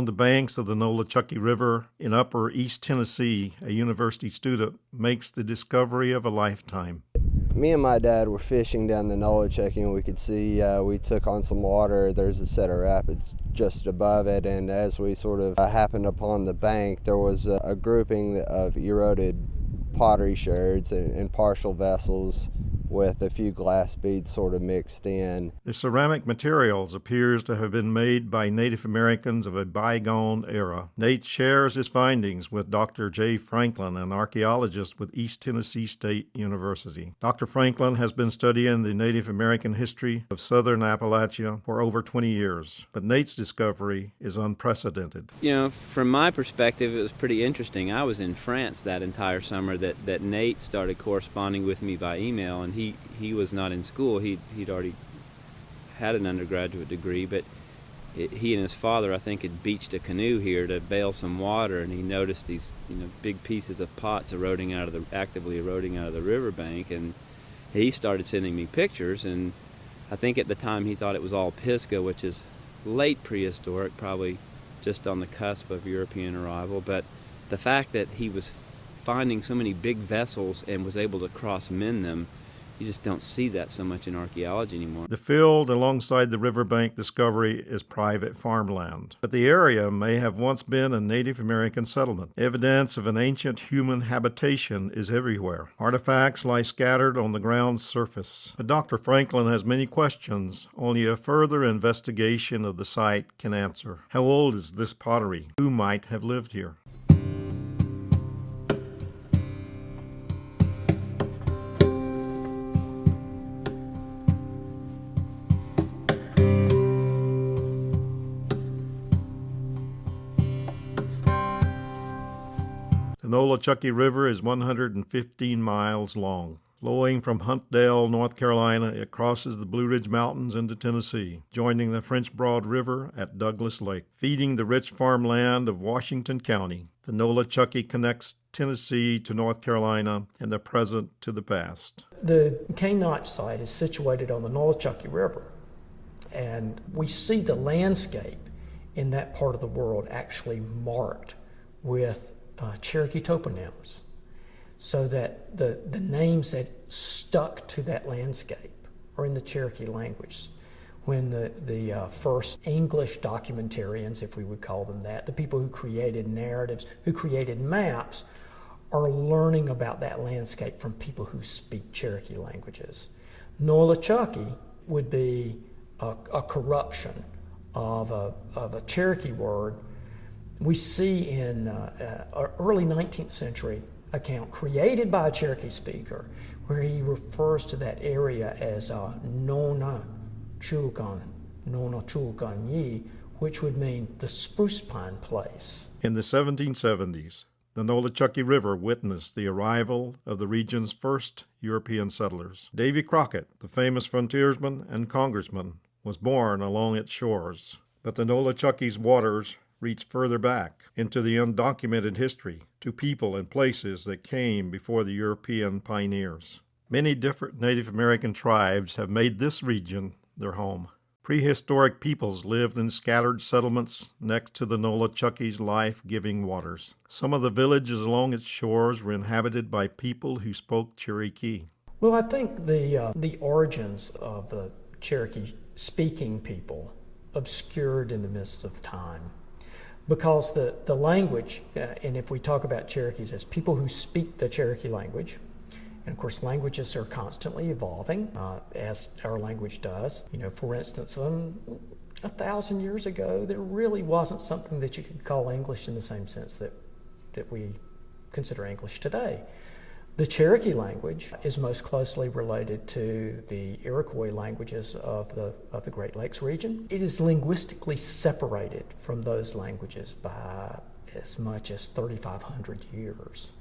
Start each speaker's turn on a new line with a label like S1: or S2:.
S1: Along the banks of the Nolichucky River in upper East Tennessee, a university student makes the discovery of a lifetime.
S2: Me and my dad were fishing down the Nolichucky, and we could see, we took on some water. There's a set of rapids just above it, and as we sort of happened upon the bank, there was a grouping of eroded pottery sherds and partial vessels with a few glass beads sort of mixed in.
S1: The ceramic materials appears to have been made by Native Americans of a bygone era. Nate shares his findings with Dr. J. Franklin, an archaeologist with East Tennessee State University. Dr. Franklin has been studying the Native American history of southern Appalachia for over 20 years, but Nate's discovery is unprecedented.
S3: You know, from my perspective, it was pretty interesting. I was in France that entire summer that Nate started corresponding with me by email, and he was not in school. He'd already had an undergraduate degree, but he and his father, I think, had beached a canoe here to bail some water, and he noticed these, big pieces of pots actively eroding out of the riverbank, and he started sending me pictures. And I think at the time he thought it was all Pisgah, which is late prehistoric, probably just on the cusp of European arrival. But the fact that he was finding so many big vessels and was able to cross-mend them, you just don't see that so much in archaeology anymore.
S1: The field alongside the riverbank discovery is private farmland, but the area may have once been a Native American settlement. Evidence of an ancient human habitation is everywhere. Artifacts lie scattered on the ground's surface. But Dr. Franklin has many questions only a further investigation of the site can answer. How old is this pottery? Who might have lived here? The Nolichucky River is 115 miles long. Flowing from Huntdale, North Carolina, it crosses the Blue Ridge Mountains into Tennessee, joining the French Broad River at Douglas Lake. Feeding the rich farmland of Washington County, the Nolichucky connects Tennessee to North Carolina and the present to the past.
S4: The Cane Notch site is situated on the Nolichucky River, and we see the landscape in that part of the world actually marked with Cherokee toponyms, so that the names that stuck to that landscape are in the Cherokee language. When the first English documentarians, if we would call them that, the people who created narratives, who created maps, are learning about that landscape from people who speak Cherokee languages. Nolichucky would be a corruption of a Cherokee word we see in an early 19th century account created by a Cherokee speaker, where he refers to that area as Nolichucky, which would mean the spruce pine place.
S1: In the 1770s, the Nolichucky River witnessed the arrival of the region's first European settlers. Davy Crockett, the famous frontiersman and congressman, was born along its shores. But the Nolichucky's waters reach further back into the undocumented history, to people and places that came before the European pioneers. Many different Native American tribes have made this region their home. Prehistoric peoples lived in scattered settlements next to the Nolichucky's life-giving waters. Some of the villages along its shores were inhabited by people who spoke Cherokee.
S4: Well, I think the origins of the Cherokee-speaking people obscured in the midst of time, because the language, and if we talk about Cherokees as people who speak the Cherokee language, and of course languages are constantly evolving, as our language does. For instance, 1,000 years ago, there really wasn't something that you could call English in the same sense that we consider English today. The Cherokee language is most closely related to the Iroquois languages of the Great Lakes region. It is linguistically separated from those languages by as much as 3,500 years.